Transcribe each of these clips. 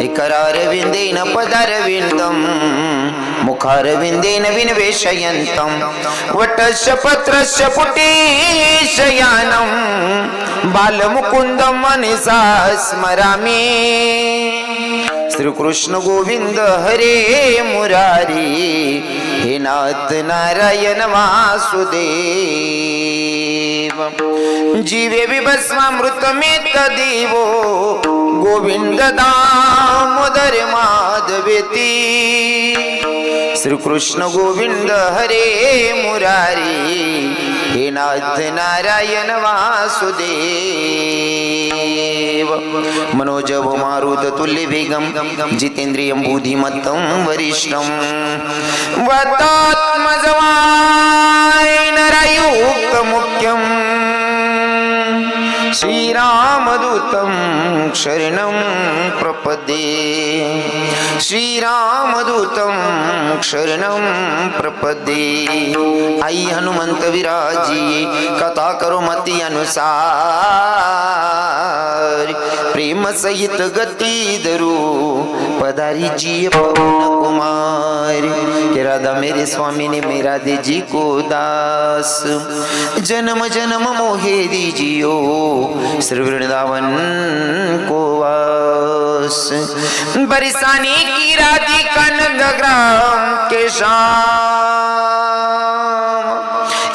करारविंदेन पदारविंदम मुखारविंदेन विनवेशयन्तं वटस्य पत्रस्य पुटे शयानं बालमुकुन्दं मनसा स्मरामि। श्री कृष्ण गोविंद हरे मुरारी हे नाथ नारायण वासुदेव। जीवे विभस्मामृतमेत देवो गोविंद दामोदर माधवेति। श्री कृष्ण गोविंद हरे मुरारी हे नाथ नारायण वासुदेव। मनोजव मारुत तुल्य वेगम जितेन्द्रियं बुद्धिमत्तं वरिष्ठं वतात्मजवाय नरयुक्त मुख्यं श्रीरामदूतं शरणं प्रपद्ये। श्रीरामदूतं शरणं प्रपद्ये। आई हनुमंत विराजी कथा करो मति अनुसार प्रेम सहित गति धरू पधारी जी पवन कुमार। कि राधा मेरे स्वामी ने मेरा दे जी को दास जन्म जन्म मोहे दीजियो श्री वृंदावन को वास। बरसाने की राधिका नंदग्राम के श्याम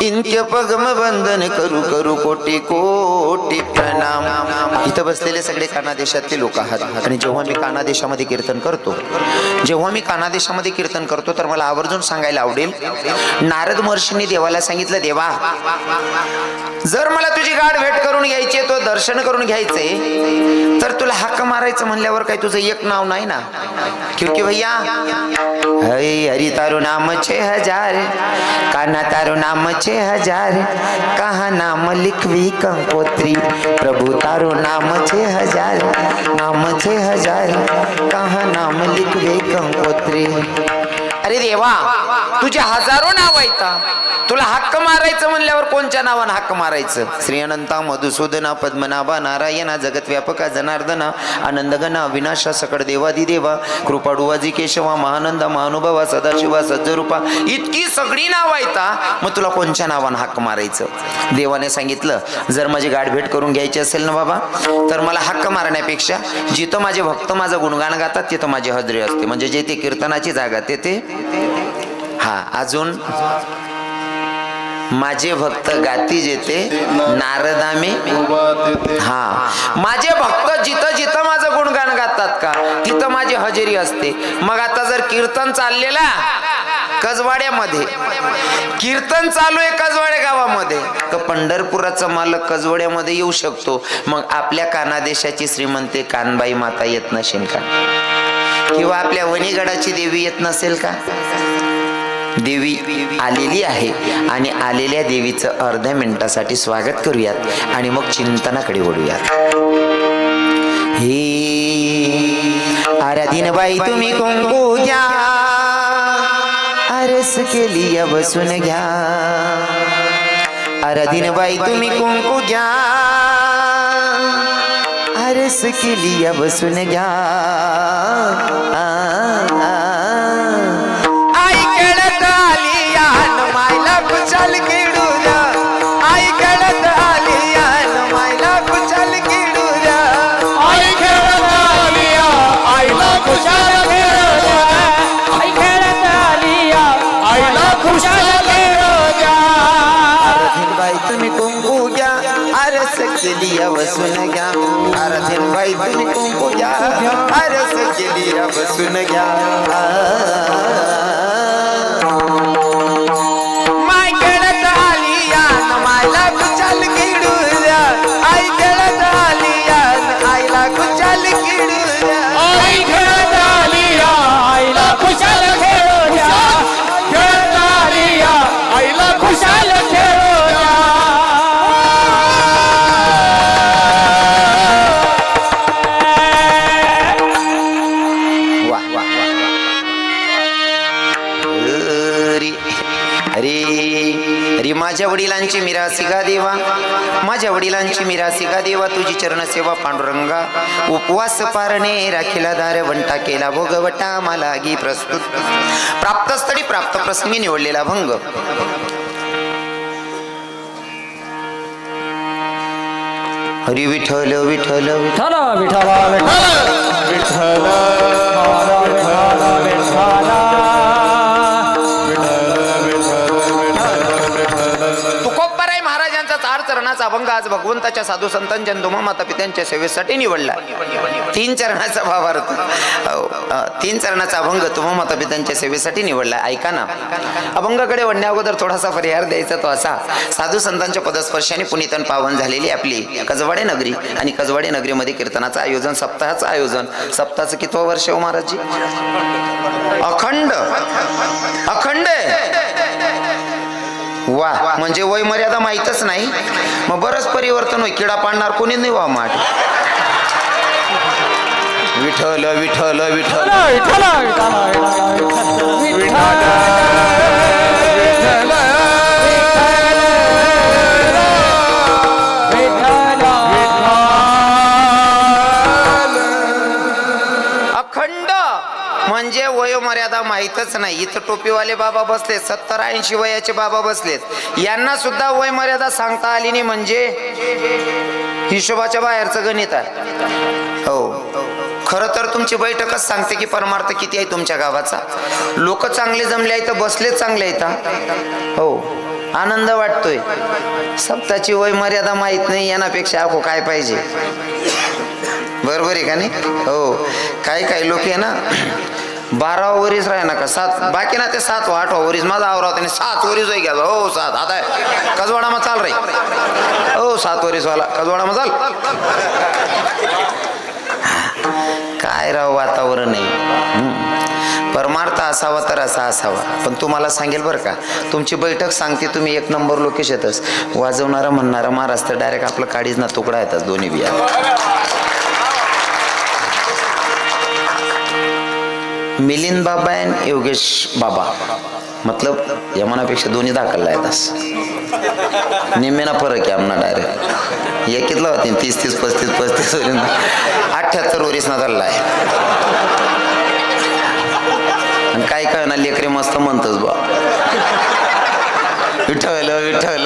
इनके पगम बंधन करू करू कोटी कोटी प्रणाम। इथं बसलेले सगळे काना देशातले लोक आहात आणि जेव्हा मी काना देशामध्ये कीर्तन करतो तर मला आवर्जून सांगायला आवडेल नारद महर्षींनी देवाला सांगितलं देवा जर मला तुझी गाठ भेट करून घ्यायची तो दर्शन करून घ्यायचे तर तुला हक्क मारायचं म्हणल्यावर काही तुझं एक नाव नाही ना। क्योंकि भैया हरि तारो नाम 6000 कान्हा तारो नाम 6000 कहा नाम लिखवी कंकोत्री प्रभु तारो नाम 6000 कहा नाम लिखवी कंकोत्री। अरे देवा तुझे हजारो नाव आहेत तुला हक्क मारायचं म्हणल्यावर कोणत्या नावाने हक्क मारायचं। श्री अनंता मधुसूदना पद्मनाभा नारायणा जगतव्यापका जनार्दना आनंदगना विनाशा सकळ देवादिदेवा कृपाडुवाजी केशवा महानंदा महानुभावा सदाशिवा सज्जरूपा इतकी सगळी नाव आहेत मग तुला कोणत्या नावाने हक्क मारायचं। देवाने सांगितलं जर माझी गाठ भेट करून घ्यायची असेल ना बाबा तर मला हक्क मारण्यापेक्षा जिथं माझे भक्त माझं गुणगान गातात तिथं माझी हजरी असते म्हणजे जे ते कीर्तनाची जागा ते हा अजून माझे भक्त गाती जेते नारदामे हा माझे भक्त जिथं जिथं माझं गुणगान गातात का तिथं माझी हजेरी असते। मग आता जर कीर्तन चाललेला कजवाड्यामध्ये कीर्तन चालू आहे कजवाड्या गावामध्ये तर पंढरपुराचा मालक कजवाड्यामध्ये येऊ शकतो मग आपल्या कानादेशाची श्रीमंते कानबाई माता येत नसेल का किंवा आपल्या वणीगडाची देवी येत नसेल का। देवी आलेली आहे आणि आलेल्या देवीचं अर्ध्या मिनिटासाठी स्वागत करूयात आणि मग चिंतनाकडे वळूयात। हे आराधीन बाई तुम्ही कुंकू घ्या आरस केली बसून घ्या। आराधीन बाई तुम्ही कुंकू घ्या आरस केली बसून घ्या। कुचल किडूया आई खेळत आली मायला कुचल किडूया आई खेळत आली आईला कुशल खेळूया आई खेळत आली आईला कुशल खेळूया। आराधीन बाई तुम्ही कुंकू घ्या आरस केली बसून घ्या। आराधीन बाई तुम्ही कुंकू घ्या आरस केली बसून घ्या। माझ्या वडिलांची मिरासी गा देवा, माझ्या वडिलांची मिरासी गा देवा, तुझी चरण सेवा पांडुरंगा, उपवास पारणे राखीला दार वंटा केला भोगवटा मला गी प्रस्तुत, प्राप्तस्थळी प्राप्त प्रसंगी निवडलेला भंग. हरी विठ्ठल विठ्ठल विठ्ठल विठ्ठल विठ्ठल तुकोबराय महाराजांचा 4 चरणाचा अभंग आज भगवंताच्या साधू संतांच्या दुमा माता पित्यांच्या सेवेसाठी निवडला. 3 चरणाचा भावार्थ, 3 चरणाचा अभंग तुमा माता पित्यांच्या सेवेसाठी निवडला. ऐका ना, अभंगाकडे वळण्या अगोदर थोडासा परिहार द्यायचा तो असा, साधू संतांच्या पदस्पर्शाने पुनीतन पावन झालेली आपली कसवाडे नगरी, आणि कसवाडे नगरीमध्ये कीर्तनाचं आयोजन, सप्ताहाचं आयोजन. सप्ताहाचं कितवं वर्ष हो महाराजजी? अखंड अखंड वा, म्हणजे वय मर्यादा माहीतच नाही. मग बरंच परिवर्तन होईल, किडा पाडणार कोणी नाही वा माठ. विठ्ठल विठ्ठल विठ्ठल अखंड म्हणजे वयोमर्यादा माहीतच नाही. इथं टोपीवाले बाबा बसलेत, 70-80 वयाचे बाबा बसलेत, यांना सुद्धा वयमर्यादा सांगता आली नाही, म्हणजे हिशोबाच्या बाहेरचं गणित आहे. हो, खरं तर तुमची बैठकच सांगते की परमार्थ किती आहे तुमच्या गावाचा. लोक चांगले जमले आहेत, बसलेच चांगले आहेत. हो, आनंद वाटतोय. सप्ताची वयमर्यादा माहीत नाही, यानापेक्षा आपो काय पाहिजे. बरोबर आहे का नाही? हो, काही लोक आहे ना 12 वरीस राह ना का 7, बाकी ना ते 7 वा 8 वरीस माझा आवराव त्याने 7 वरीस होई घ्या. हो 7 आता कसवाडा मग चाल रे. हो 7 वरीस वाला कसवाडा मग चाल. काय राव वातावरण आहे. परमार्थ असावा तर असा असावा. पण तुम्हाला सांगेल बरं का, तुमची बैठक सांगते तुम्ही 1 नंबर लोकेश येतच, वाजवणारा म्हणणारा महाराज तर डायरेक्ट आपलं काडीच ना तुकडा येतात दोन्ही बिया. मिलिंद बाबा आणि योगेश बाबा, मतलब यमनापेक्षा दोन्ही दाखलला आहेत. निम्मेना फरक आहे आमना डायरेक्ट. एकीतला होती 30-30, 35-35 वरून 78 वरीस ना चालला आहे. आणि काय ना लेकरे मस्त म्हणतच बा विठ्ठल विठ्ठल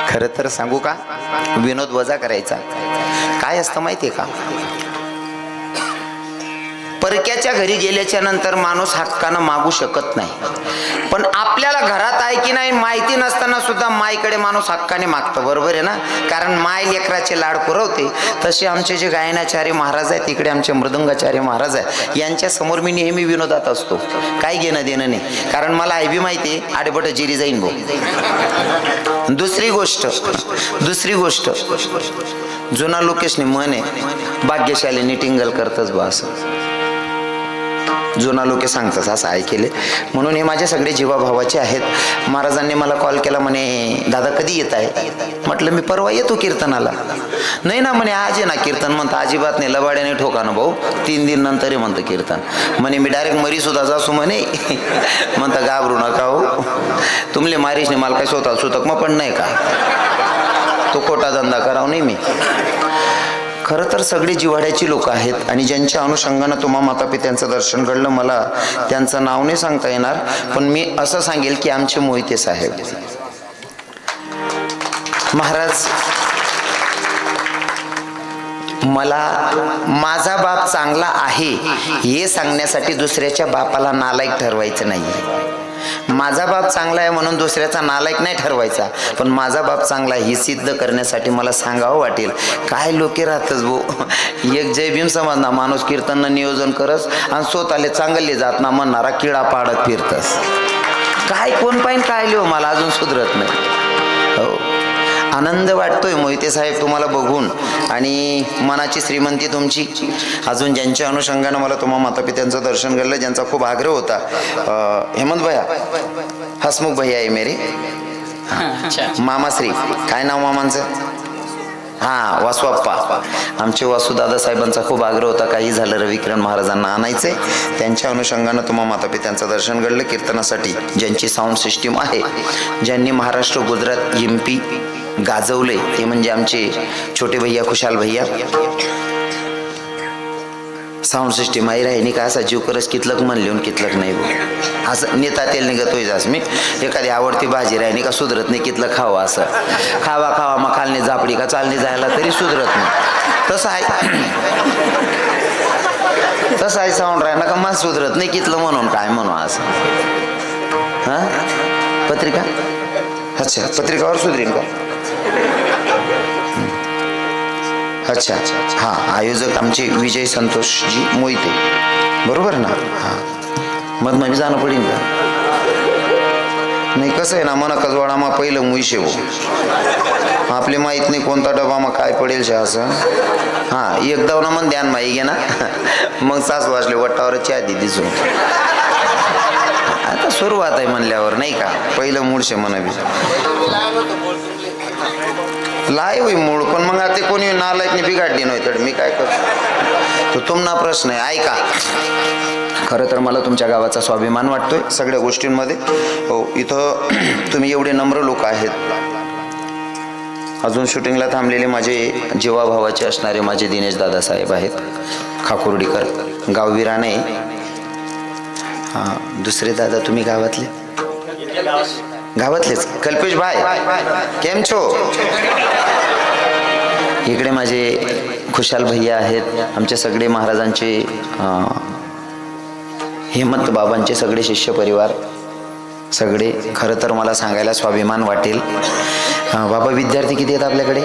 खरं तर सांगू का, विनोद वजा करायचा. काय असतं माहितीये का, परक्याच्या घरी गेल्याच्या नंतर माणूस हक्कानं मागू शकत नाही, पण आपल्याला घरात आहे की नाही माहिती नसताना सुद्धा माईकडे माणूस हक्काने मागतो. बरोबर आहे ना? कारण माय लेकराचे लाड पुरवते. तसे आमचे जे गायनाचार्य महाराज आहेत, तिकडे आमचे मृदंगाचार्य महाराज आहेत, यांच्या समोर मी नेहमी विनोदात असतो. काय घेणं देणं नाही, कारण मला आई बी माहिती आहे आडेबट जिरी जाईन भाऊ. दुसरी गोष्ट जुना लोकेशने म्हणे भाग्यशालीने टिंगल करतच बा, असं जुना लोके सांगतात, असं ऐकले. म्हणून हे माझे सगळे जीवाभावाचे आहेत. महाराजांनी मला कॉल केला, म्हणे दादा कधी येत आहे? म्हटलं मी परवा येतो कीर्तनाला. नाही ना म्हणे आज आहे ना कीर्तन. म्हणतं अजिबात नाही, लबाड्याने ठोका ना भाऊ, 3 दिन नंतर आहे म्हणतं कीर्तन. म्हणे मी डायरेक्ट मरी सुद्धा जासू म्हणे. म्हणतं घाबरू नका हो, तुमले मारीशने मला काय स्वतः सुतक मग पण नाही का, तो खोटा धंदा कराव नाही मी. खरं तर सगळे जिव्हाड्याची लोक आहेत, आणि ज्यांच्या अनुषंगानं तुम्हा माता पित्यांचं दर्शन घडलं, मला त्यांचं नाव नाही सांगता येणार, पण मी असं सांगेल की आमचे मोहिते साहेब महाराज, मला माझा बाप चांगला आहे हे सांगण्यासाठी दुसऱ्याच्या बापाला नालायक ठरवायचं नाही. माझा बाप चांगला आहे म्हणून दुसऱ्याचा नालायक नाही ठरवायचा, पण माझा बाप चांगला आहे हे सिद्ध करण्यासाठी मला सांगावं वाटेल. काय लोके राहतच भो, एक जय भीम समजना माणूस कीर्तन नियोजन करस आणि स्वतःले चांगले जात ना म्हणणारा किडा पाडत फिरतस. काय कोण पाहिन काय लिहो, मला अजून सुधरत नाही. हो, आनंद वाटतोय मोहिते साहेब तुम्हाला बघून, आणि मनाची श्रीमंती तुमची. अजून ज्यांच्या अनुषंगानं मला तुम्हा माता पित्यांचं दर्शन घडलं, ज्यांचा खूप आग्रह होता, हेमंत भैया, हसमुख भैया आहे मेरे, मामाश्री. काय नाव मामांचं? हा, वासुआप्पा. आमचे वासू दादासाहेबांचा खूप आग्रह होता, काही झालं रविकिरण महाराजांना आणायचे. त्यांच्या अनुषंगानं तुम्हा मातापित्यांचं दर्शन घडलं. कीर्तनासाठी ज्यांची साऊंड सिस्टीम आहे, ज्यांनी महाराष्ट्र गुजरात MP गाजवले, ते म्हणजे आमचे छोटे भैया खुशाल भैया. साऊंड सिस्टीम आई राहिनी का असा जीव करस कितलक मन लिहून कितलक नाही बो असं नेता तेल निघतोय जास मी. एखादी आवडती भाजी राहिनी का सुधरत नाही कितलं खावा, असं खावा खावा मग खालने झापडी का चालणे जायला तरी सुधरत नाही. तसं आहे साऊंड राहिना का मन सुधरत नाही कितलं म्हणून काय म्हणू असं. हा, पत्रिका. अच्छा, पत्रिकावर सुधरीन का? अच्छा, हां, आयोजक आमचे विजय संतोषजी मोहिते, बरोबर ना? हां, मग मी जाणं पडेल का? नाही, कसं आहे ना, मना कजवाडा मग पहिलं मुईशे हो, आपले माहीत नाही कोणता डबा मग काय पडेल शा असं. हां, एकदा ना मन ध्यान माही घे ना, मग सास वाजले वट्टावर चहा दिसून. आता सुरुवात आहे म्हणल्यावर नाही का, पहिलं मूळशे म्हणा बी लाय होई मूळ, पण मग आता कोणी नालायकने बिघाडली नाही तर मी काय करतो. तो तुमना प्रश्न आहे. ऐका, खरं तर मला तुमच्या गावाचा स्वाभिमान वाटतोय सगळ्या गोष्टींमध्ये. हो, इथं तुम्ही एवढे नम्र लोक आहेत. अजून शूटिंगला थांबलेले माझे जीवाभावाचे असणारे माझे दिनेश दादासाहेब आहेत खाकुर्डीकर, गावविराने. हां, दुसरे दादा तुम्ही गावातलेच कल्पेश भाई, केम छो? इकडे माझे खुशाल भैया आहेत, आमचे सगळे महाराजांचे हेमंत बाबांचे सगळे शिष्य परिवार सगळे. खरं तर मला सांगायला स्वाभिमान वाटेल. बाबा, विद्यार्थी किती आहेत आपल्याकडे?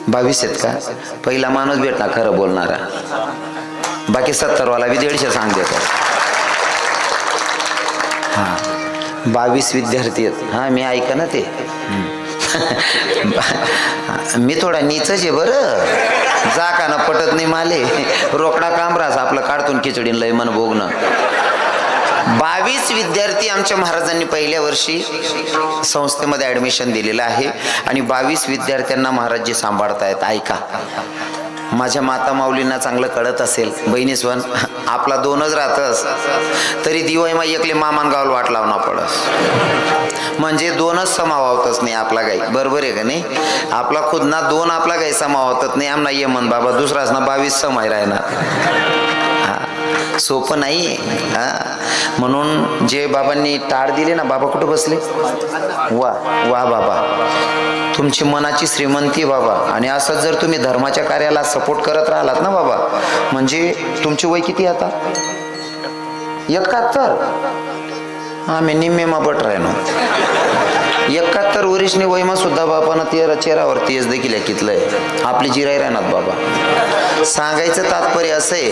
22 आहेत का? पहिला माणूस भेटणार खरं बोलणारा, बाकी 70 वाला बी 150 सांग देतो. हां, 22 विद्यार्थी आहेत. हां, मी ऐका ना ते. मी थोडा नीचच आहे बरं, जा का ना पटत नाही माले. रोकडा कामरास आपलं काढतून खिचडीन लय मन भोगणं. 22 विद्यार्थी आमच्या महाराजांनी पहिल्या वर्षी संस्थेमध्ये ऍडमिशन दिलेलं आहे आणि 22 विद्यार्थ्यांना महाराज जे सांभाळतायत. ऐका, माझ्या माता माऊलींना चांगलं कळत असेल. बहिणीस्वन आपला 2च राहतस तरी दिवाळीमा एकले मामान गावला वाट लावणं पडस, म्हणजे 2च समावतच नाही आपला गाई. बरोबर आहे का नाही? आपला खुदना 2 आपला गाई समावतच नाही. आमना ये मन बाबा दुसराच ना 22 समाय राहणार. सोपं नाही. म्हणून जे बाबांनी टाळ दिले ना, बाबा कुठं बसले? वा वा बाबा, तुमची मनाची श्रीमंती बाबा. आणि असं जर तुम्ही धर्माच्या कार्याला सपोर्ट करत राहिलात ना बाबा, म्हणजे तुमची वय किती आता? 71. आम्ही निम्मे मा बट राहिनो. 71 वर्षनी वयमा सुद्धा बापानं चेहऱ्यावरती यश देखील कितलंय आपली जिराई राहणार बाबा. सांगायचं तात्पर्य असं आहे,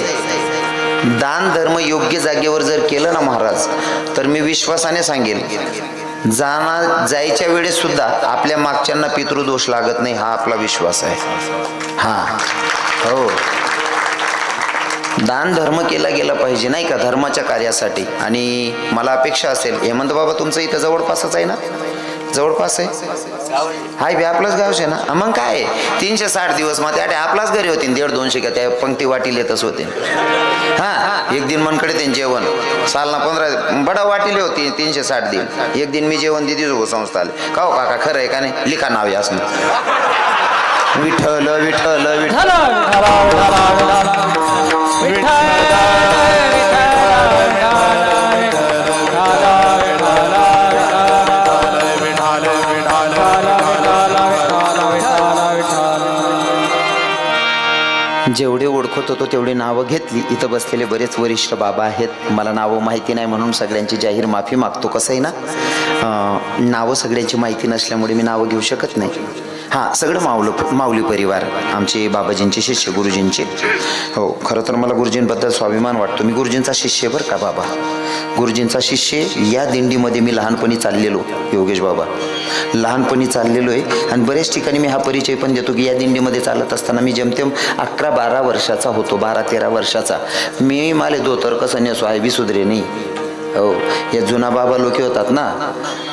दान धर्म योग्य जागेवर जर केलं ना महाराज, तर मी विश्वासाने सांगेल जायच्या वेळेस सुद्धा आपल्या मागच्यांना पितृदोष लागत नाही. हा आपला विश्वास आहे. हा, हो, दान धर्म केला गेला पाहिजे नाही का धर्माच्या कार्यासाठी. आणि मला अपेक्षा असेल, हेमंत बाबा तुमचं इथं जवळपासच आहे ना? जवळपास आहे. हाय बी आपलंच गावच आहे ना. मग काय 360 दिवस मग त्या आपलाच घरी होती 150-200 का त्या पंक्ती वाटील येतच होते. हां, एक दिन मनकडे ते जेवण सालना 15 बडा वाटीले होती 360 दिन. एक दिन मी जेवण दिदी जो संस्था आले का हो काका, खरं आहे का नाही? लिखा नाव आहे असं. विठ्ठल विठ्ठल विठ्ठल जेवढे ओळखत होतो तेवढे नावं घेतली. इथं बसलेले बरेच वरिष्ठ बाबा आहेत, मला नावं माहिती नाही म्हणून सगळ्यांची जाहीर माफी मागतो. कसं आहे ना, नावं सगळ्यांची माहिती नसल्यामुळे मी नावं घेऊ शकत नाही. हां, सगळं माऊली परिवार आमचे बाबाजींचे शिष्य, गुरुजींचे. हो, खरं तर मला गुरुजींबद्दल स्वाभिमान वाटतो. मी गुरुजींचा शिष्य बरं का बाबा, गुरुजींचा शिष्य. या दिंडीमध्ये मी लहानपणी चाललेलो, योगेश बाबा लहानपणी चाललेलो आहे. आणि बऱ्याच ठिकाणी मी हा परिचय पण देतो की या दिंडीमध्ये चालत असताना मी जमतेम 11-12 वर्षाचा होतो, 12-13 वर्षाचा. मी माले धोतर कसं नेसो आहे बी सुधरे नाही. हो, या जुना बाबा लोक होतात ना,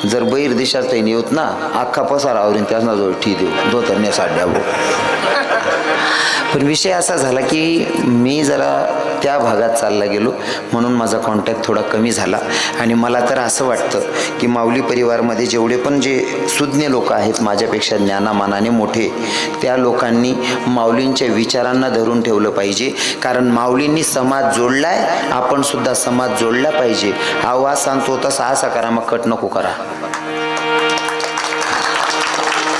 जर बैर दिशात येऊत ना अख्खा पसार आवरीन त्यांना जोड ठी देऊ दो तर साड्या भाऊ. पण विषय असा झाला की मी जरा त्या भागात चालला गेलो म्हणून माझा कॉन्टॅक्ट थोडा कमी झाला. आणि मला तर असं वाटतं की माऊली परिवारमध्ये जेवढे पण जे सुज्ञ लोक आहेत माझ्यापेक्षा ज्ञानामानाने मोठे, त्या लोकांनी माऊलींच्या विचारांना धरून ठेवलं पाहिजे. कारण माऊलींनी समाज जोडलाय, आपण सुद्धा समाज जोडला पाहिजे. आवाज सांगतो तसा असा करा, मग कट नको करा.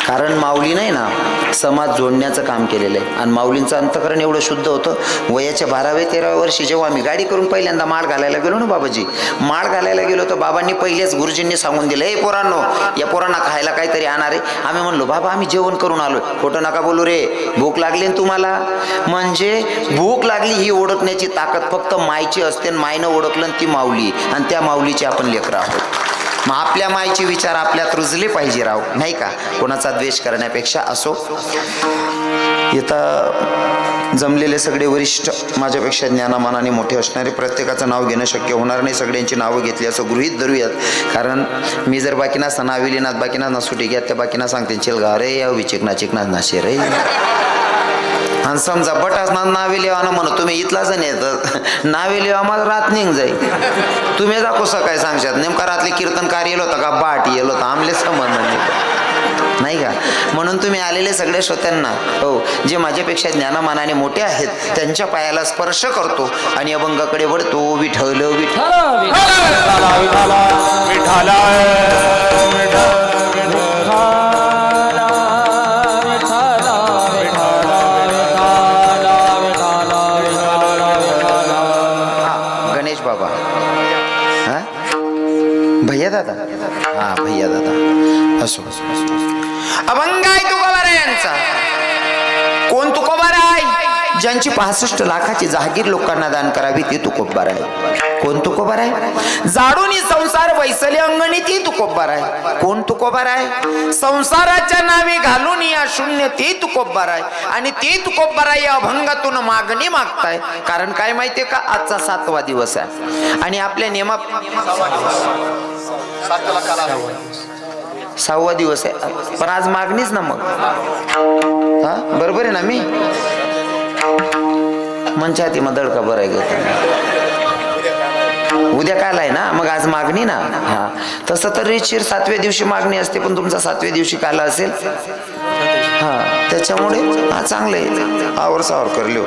कारण माऊली नाही ना समाज जोडण्याचं काम केलेलं आहे. आणि माऊलींचं अंतकरण एवढं शुद्ध होतं. वयाच्या 12व्या-13व्या वर्षी जेव्हा आम्ही गाडी करून पहिल्यांदा माळ घालायला गेलो ना बाबाजी, माळ घालायला गेलो तर बाबांनी पहिलेच गुरुजींनी सांगून दिलं, हे पोरांनो या पोरांना खायला काहीतरी आणणार आहे. आम्ही म्हणलो बाबा आम्ही जेवण करून आलो. खोटं नका बोलू रे, भूक लागली ना तुम्हाला. म्हणजे भूक लागली ही ओळखण्याची ताकद फक्त मायची असते. मायनं ओळखलं ती माऊली, आणि त्या माऊलीची आपण लेकरं आहोत. मग आपल्या मायचे विचार आपल्यात रुजले पाहिजे राव, नाही का, कोणाचा द्वेष करण्यापेक्षा. असो, इथं जमलेले सगळे वरिष्ठ माझ्यापेक्षा ज्ञानामानाने मोठे असणारे, प्रत्येकाचं नाव घेणं शक्य होणार नाही, सगळ्यांची नावं घेतली असं गृहीत धरूयात. कारण मी जर बाकीना नाविलीनाथ बाकीना ना सुटी घ्या त्या बाकीना सांगते चिलगा रे या चिकना चिकना नाशे रे. आणि समजा बटास नावे लिवाना म्हणत तुम्ही इथलाच नाही नावे लिवा मला रात निघ जाईल. तुम्ही दाखव सकाळी सांगशात नेमका रात्री कीर्तनकार येलो होता का बाट येलो होता, आमले संबंध नाही का. म्हणून तुम्ही आलेले सगळे श्रोत्यांना, हो, जे माझ्यापेक्षा ज्ञानामानाने मोठे आहेत त्यांच्या पायाला स्पर्श करतो आणि अभंगाकडे वळतो. विठ्ठल विठ्ठल बाबा. हा भैया दादा, हा भैया दादा. असो, अभंग आहे तुकोबाराय यांचा. कोण तुकोबार आहे? ज्यांची 65 लाखाची जहागीर लोकांना दान करावी ती तुकोबार आहे. कोण तुकोबार आहे? जाडून संसार वैसले अंगणी ती तुकोबार आहे. कोण तुकोबार आहे? संसाराच्या नावे घालून या शून्य ती तुकोबार आहे. आणि ती तुकोबार या अभंगातून मागणी मागताय. कारण काय माहितीये का, आजचा 7वा दिवस आहे आणि आपल्या नियमा 6वा दिवस आहे, पण आज मागणीच ना. मग हा बरोबर आहे ना. मी मंचाती मग दडका बरं आहे, उद्या काल आहे ना, मग आज मागणी ना. हा तसं तर रेशीर 7व्या दिवशी मागणी असते, पण तुमचा 7व्या दिवशी काला असेल. हा त्याच्यामुळे हा चांगलं आहे, आवरसावर करलो.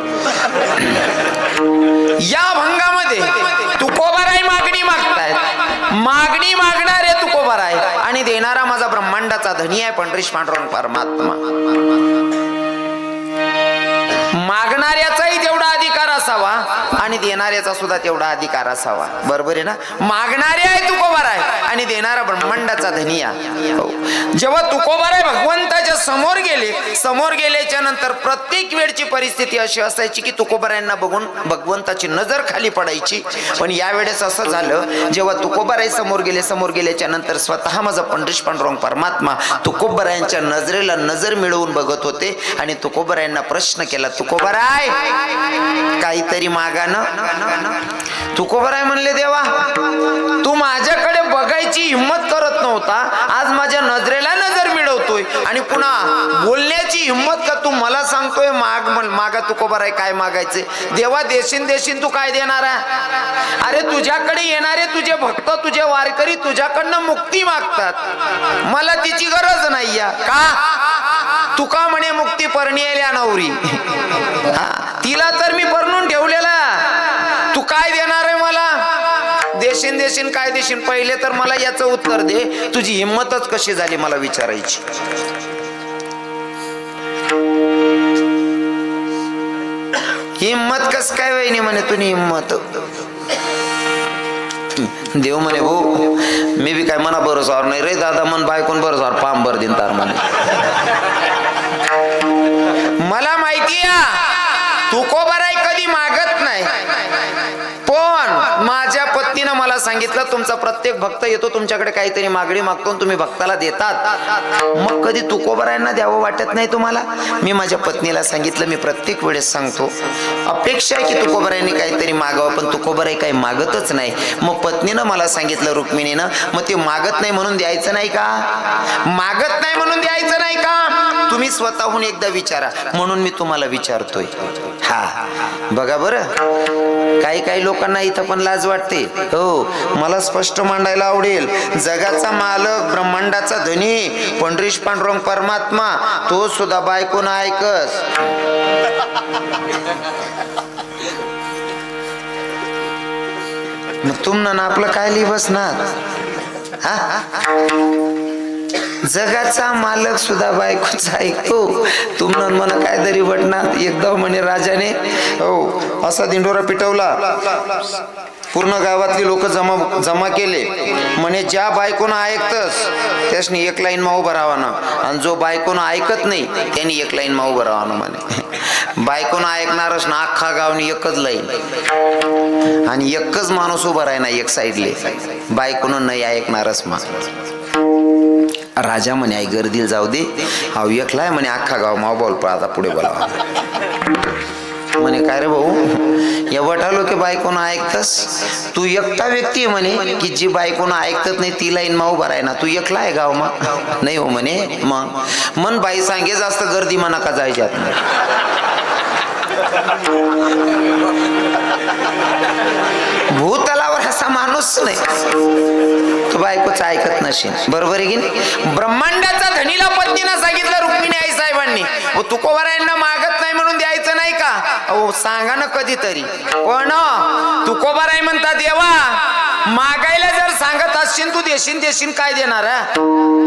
या भंगामध्ये तुकोबाराय मागणी मागतायत. मागणी मागणारे तुकोबार आहे आणि देणारा माझा ब्रह्मांडाचा धनी आहे पंढरीश पांडुरंग परमात्मा. मागणाऱ्याचाही तेवढा अधिकार असावा आणि देणाऱ्याचा सुद्धा तेवढा अधिकार असावा. बरोबर आहे ना. मागणारे आहे तुकोबार आहे आणि देणारा ब्रह्मांडाचा धनी आहे. जेव्हा तुकोबार आहे भगवंताच्या समोर गेले, समोर गेल्याच्या नंतर प्रत्येक वेळची परिस्थिती अशी असायची की तुकोबारायांना बघून भगवंताची नजर खाली पडायची. पण यावेळेस असं झालं, जेव्हा तुकोबाराय समोर गेले, समोर गेल्याच्या नंतर स्वतः माझा पंढरीश पांडुरंग परमात्मा तुकोबारायांच्या नजरेला नजर मिळवून बघत होते आणि तुकोबारायांना प्रश्न केला, तुकोबाराय काहीतरी मागा ना. तुकोबाराय म्हणले, देवा तू माझ्याकडे बघायची हिम्मत करत नव्हता, आज माझ्या नजरेला नजर मिळवतोय आणि पुन्हा बोलण्याची हिम्मत का तू मला सांगतोय माग. मागा तुकोबाराय काय मागायचे? देवा देशीन देशीन तू काय देणार आहे? अरे तुझ्याकडे येणारे तुझे भक्त तुझे वारकरी तुझ्याकडनं मुक्ती मागतात, मला तिची गरज नाही. का? तुका म्हणे मुक्ती परणिलेल्या नवरी, तिला तर मी परणून ठेवलेला, तू काय देणार आहे मला? देशीन देशीन काय देशीन? पहिले तर मला याचं उत्तर दे, तुझी हिम्मतच कशी झाली मला विचारायची. हिम्मत कस काय वहिनी म्हणे तुझी हिम्मत? देव म्हणे भाऊ मी बी काय मना भरोसावर नाही रे दादा, मन बायकोन भरोसावर पाम भर दिन तार म्हणे. मला माहितीये तुकोबाराय कधी मागत नाही, पण माझ्या पत्नीनं मला मला सांगितलं तुमचा प्रत्येक भक्त येतो तुमच्याकडे काहीतरी मागणी मागतो तुम्ही भक्ताला देतात, मग कधी तुकोबरायांना द्यावं वाटत नाही तुम्हाला? मी माझ्या पत्नीला सांगितलं, मी प्रत्येक वेळेस सांगतो अपेक्षा आहे की तुकोबरायांनी काहीतरी मागावं, पण तुकोबराई काही मागतच नाही. मग पत्नीनं मला सांगितलं रुक्मिणीनं, मग ते मागत नाही म्हणून द्यायचं नाही का? मागत नाही म्हणून द्यायचं नाही का? तुम्ही स्वतःहून एकदा विचारा, म्हणून मी तुम्हाला विचारतोय. हा बघा बरं, काही लोकांना इथं पण लाज वाटते. हो, मला स्पष्ट मांडायला आवडेल. जगाचा मालक, ब्रह्मांडाचा धनी, पंढरीश पांडुरंग परमात्मा, तो सुद्धा बायकोनं ऐकस. मग तुमनं ना आपलं काय लिहि बसणार? जगाचा मालक सुद्धा बायकोचा ऐकतो. तुम्हाला मला काय तरी वाटणार. एकदा म्हणे राजाने हो असा दिंडोरा पिटवला, पूर्ण गावातली लोक जमा केले. म्हणे ज्या बायकोनं ऐकतस त्यासनी एक लाईन मा उभं राहावं, आणि जो बायकोनं ऐकत नाही त्यांनी एक लाईन मा उभं राहावं. म्हणे बायकोनं ऐकणारच ना अख्खा गावनी एकच लाईन, आणि एकच माणूस उभा राही ना एक साईडले, बायकोनं नाही ऐकणारच. मा राजा म्हणे आई गर्दीला जाऊ दे, अहो एकलाय म्हणे अख्खा गाव माव बोल पण आता पुढे बोलावा. म्हणे काय रे भाऊ एवढं आलो की बायकोनं ऐकतस? तू एकटा व्यक्ती आहे म्हणे की जी बायकोनं ऐकतच नाही ती लाईन मा उभा राही ना, तू एकला आहे गाव मा? नाही हो म्हणे. मग मन बाई सांगे जास्त गर्दी म्हणा का जायच्यात. भूतलावर असा माणूस नाही तो बायकोचं ऐकत नसेल. बरोबर आहे की नाही? ब्रह्मांडाचा धनीला पत्नीनं सांगितलं रुक्मिणी आई साहेबांनी, तुकोबरायांना मागत नाही म्हणून द्यायचं नाही का? अहो सांगा ना कधीतरी. पण तुकोबराय म्हणतात देवा मागायला जर सांगत असशील तू देशील काय देणार?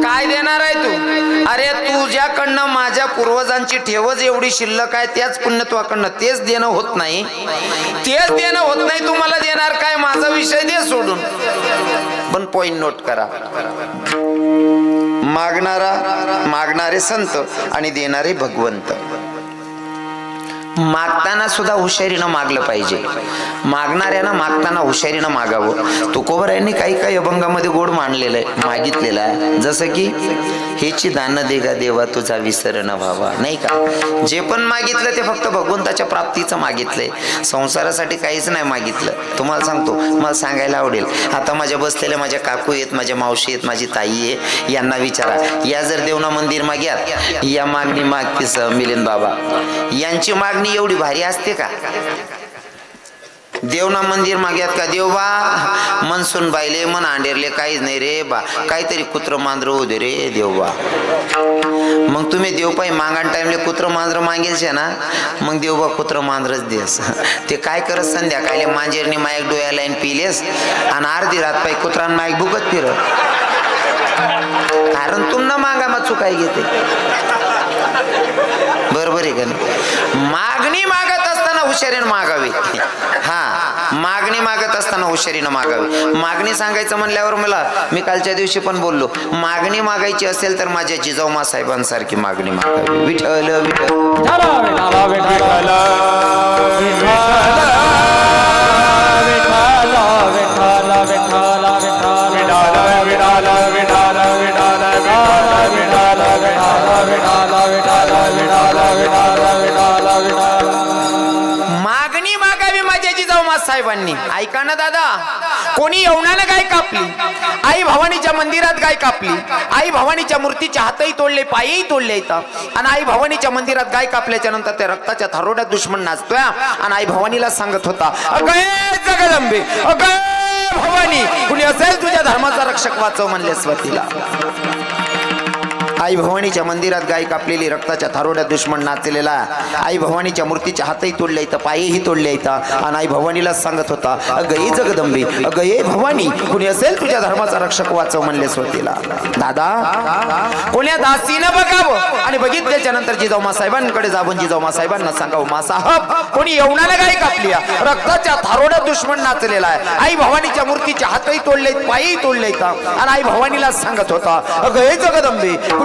काय देणार आहे तू? अरे तुझ्याकडनं माझ्या पूर्वजांची ठेवच एवढी शिल्लक आहे, त्याच पुण्यत्वाकडनं तेच देणं होत नाही, तू मला देणार काय? माझा विषय दे सोडून. पण पॉइंट नोट करा, मागणारे संत आणि देणारे भगवंत. मागताना सुद्धा हुशारीनं मागलं पाहिजे. मागणाऱ्यानं मागताना हुशारीनं मागावं. तुकोबरायांनी काही अभंगामध्ये गोड मांडलेलं आहे, मागितलेलं आहे. जसं की हेची दान दे गा देवा तुझा विसर न व्हावा, नाही का? जे पण मागितलं ते फक्त भगवंताच्या प्राप्तीचं मागितलंय, संसारासाठी काहीच नाही मागितलं. तुम्हाला सांगतो, मला सांगायला आवडेल. आता माझ्या बसलेल्या माझ्या काकू आहेत, माझ्या मावशी आहेत, माझी ताई आहे, यांना विचारा या जर देवना मंदिर माग्यात या मागणी मागतीस मिलिंद बाबा, यांची मागणी एवढी भारी असते का? देवना मंदिर माग्यात का देवबा मनसून बायले मन आंडेरले काहीच नाही रे बा, काहीतरी कुत्र मांजर होऊ दे रे देवबा. मग तुम्ही देवपाई मागाण टाइमले कुत्र मांजर मागेलशे ना, मग देवबा कुत्र मांजरच देस. ते काय करत संध्याकाळी मांजेरनी मायक डोया लाईन पिलेस आणि अर्धी रात पाई कुत्रान मायक भुकत फिर. कारण तुमना मागा मग चुकाय घेते. बरोबर आहे का? मागणी मागत असताना हुशारीनं मागावी. हा मागणी मागत असताना हुशारीनं मागावी. मागणी सांगायचं म्हणल्यावर मी कालच्या दिवशी पण बोललो, मागणी मागायची असेल तर माझ्या जिजाऊमा साहेबांसारखी मागणी मागावी. विठ्ठल मागणी मागावी माझ्या जिजाऊ साहेबांनी. ऐका ना दादा, कोणी यवनानं गाय कापली, आई भवानीच्या मंदिरात गाय कापली, आई भवानीच्या मूर्तीच्या हातही तोडले, पायही तोडले इथं, आणि आई भवानीच्या मंदिरात गाय कापल्याच्या नंतर त्या रक्ताच्या थारोड्यात दुश्मन नाचतोय आणि आई भवानीला सांगत होता, अगं जगदंबे, अगं भवानी, कुणी असेल तुझ्या धर्माचा रक्षक वाचव म्हणले स्वतीला. आई भवानीच्या मंदिरात गाय कापलेली, रक्ताच्या थारोड्यात दुश्मन नाचलेला, आई भवानीच्या मूर्तीच्या हातही तोडले इथं, पायही तोडले इथं, आणि आई भवानीला सांगत होता, अगं जगदंबे, अगं भवानी, कुणी असेल तुझ्या धर्माचा रक्षक वाचव म्हणले स्वतीला. दादा कोण्या दासीनं बघावं आणि बघितल्याच्या नंतर जिजाऊ साहेबांकडे जाऊन जिजाऊ साहेबांना सांगावं, मासाहेब कोणी यवनानं गाय कापली, रक्ताच्या थारोड्यात दुश्मन नाचलेला आहे, आई भवानीच्या मूर्तीच्या हातही तोडले, पायही तोडले इथं, आणि आई भवानीला सांगत होता, अगं जगदंबे,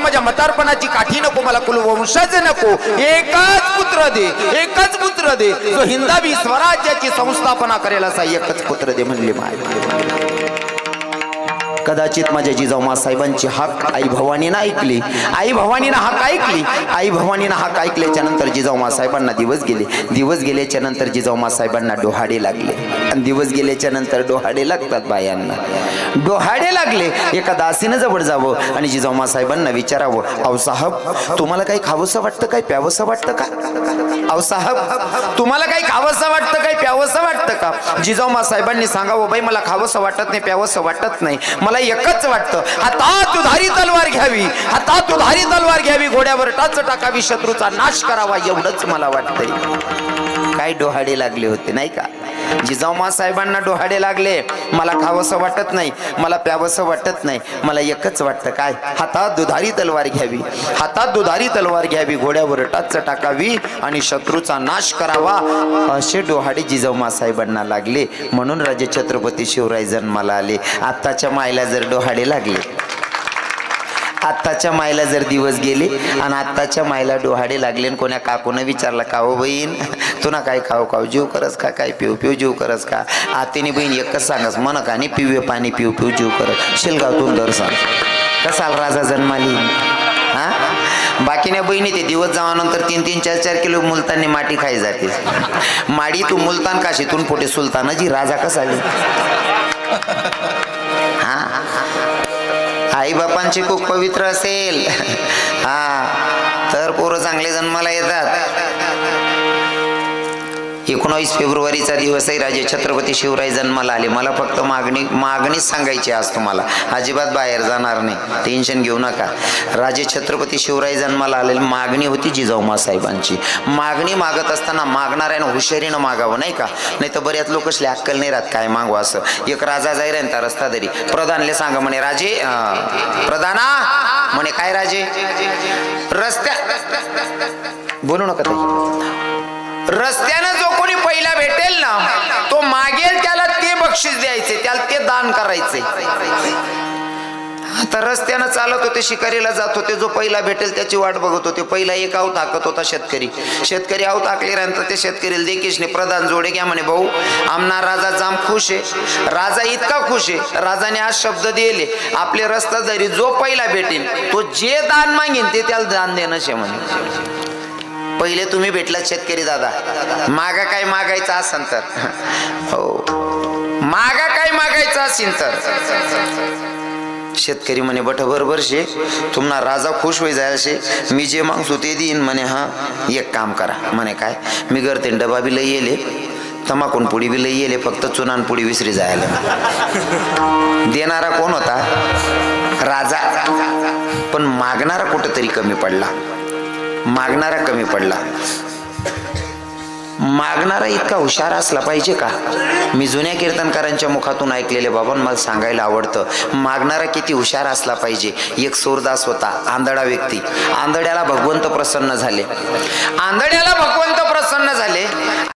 माझ्या म्हातारपणाची काठी नको, मला कुलवंशाच नको, एकच पुत्र दे जो हिंदावी स्वराज्याची संस्थापना करेल असा एकच पुत्र दे म्हणले माय. कदाचित माझ्या जिजाऊ साहेबांची हाक आई भवानीनं ऐकली. आई भवानीनं हाक ऐकली. आई भवानीनं हाक ऐकल्याच्या नंतर जिजाऊ साहेबांना दिवस गेल्याच्या नंतर जिजाऊ साहेबांना डोहाडे लागले. आणि दिवस गेल्याच्या नंतर डोहाडे लागतात बायांना. डोहाडे लागले. एका दासीनं जवळ जावं आणि जिजाऊ साहेबांना विचारावं, अहो साहेब तुम्हाला काही खावंसं वाटतं, काही प्यावंसं वाटतं का? अहो साहेब तुम्हाला काही खावंसं वाटतं, काही प्यावंसं वाटतं का? जिजाऊ साहेबांनी सांगावं, बाई मला खावंसं वाटत नाही, प्यावंसं वाटत नाही, मला एकच वाटतं, हातात उधारी तलवार घ्यावी, हातात उधारी तलवार घ्यावी, घोड्यावर टाच टाकावी, शत्रूचा नाश करावा, एवढंच मला वाटतंय. काय डोहाडे लागले होते नाही का? जिजाऊ साहेबांना डोहाडे लागले. मला खावंसं वाटत नाही, मला प्यावंसं वाटत नाही, मला एकच वाटतं, काय? हातात दुधारी तलवार घ्यावी, हातात दुधारी तलवार घ्यावी, घोड्यावर टाच टाकावी आणि शत्रूचा नाश करावा, असे डोहाडे जिजाऊ साहेबांना लागले. म्हणून राजे छत्रपती शिवराय जन्माला आले. आत्ताच्या मायला जर डोहाडे लागले, आत्ताच्या मायला जर दिवस गेले आणि आत्ताच्या मायला डोहाडे लागले आणि कोण्या काकूनं विचारलं, का हो बहीण तुला काय खाऊ जीव करस का, काय पिऊ जीव करस का? आतेने बहीण एकच सांगस, मन का नाही पिवे पाणी पिऊ जीव करत. शिलगावतून दर सांग कसाल राजा जन्माली. हा बाकीने बहिणी ते दिवस जावानंतर 3-3, 4-4 किलो मुलतानने माटी खाई जाते. माडी तू मुलतान काशीतून पोटे सुलतानाजी राजा कसा आली. हा आई बापांची खूप पवित्र असेल हा तर पोरं चांगले जन्माला येतात. 19 फेब्रुवारीचा दिवस आहे. राजे छत्रपती शिवराय जन्माला आले. मला फक्त मागणीच सांगायची आज तुम्हाला, अजिबात बाहेर जाणार नाही, टेन्शन घेऊ नका. राजे छत्रपती शिवराय जन्माला आले. मागणी होती जिजाऊ साहेबांची. मागणी मागत असताना मागणाऱ्यानं हुशारीनं मागावं नाही का, नाही तर बऱ्याच लोकसले अक्कल नाही राहत काय मागू असं. एक राजा जाई राहता रस्ता तरी प्रधानले सांगा म्हणे, राजे प्रधाना म्हणे, काय राजे रस्त्या बोलू नका ताई, रस्त्यानं जो कोणी पहिला भेटेल ना तो मागेल त्याला ते बक्षीस द्यायचे, त्याला ते दान करायचे. आता रस्त्यानं चालत होते, शिकारीला जात होते, जो पहिला भेटेल त्याची वाट बघत होते. पहिला एक आऊत हाकत होता शेतकरी आऊत हाकल्यानंतर ते शेतकरी देखीशने प्रधान जोडे घ्या म्हणे, भाऊ आमना राजा जाम खुश आहे. राजा इतका खुश आहे, राजाने आज शब्द दिले, आपले रस्ता जरी जो पहिला भेटेल तो जे दान मागेन ते त्याला दान देणं शे म्हणे. पहिले तुम्ही भेटलात शेतकरी दादा, मागा काय मागायचं असेल तर, हो मागा काय मागायचं असेल तर. शेतकरी म्हणे, बट बरोबर शे तुम्हाला राजा खुश होई जाय शे, मी जे मागसो ते देईन म्हणे. हा एक काम करा म्हणे, काय मी करते, डबा बी लई येले, तमाकून पुडी बी लई येले, फक्त चुनान पुडी विसरी जायला. देणारा कोण होता? राजा. पण मागणारा कुठंतरी कमी पडला. मागणारा इतका हुशार असला पाहिजे का? मी जुन्या कीर्तनकारांच्या मुखातून ऐकलेले बाबा मला सांगायला आवडतं. मागणारा किती हुशार असला पाहिजे. एक सूरदास होता, आंधळा व्यक्ती. आंधळ्याला भगवंत प्रसन्न झाले.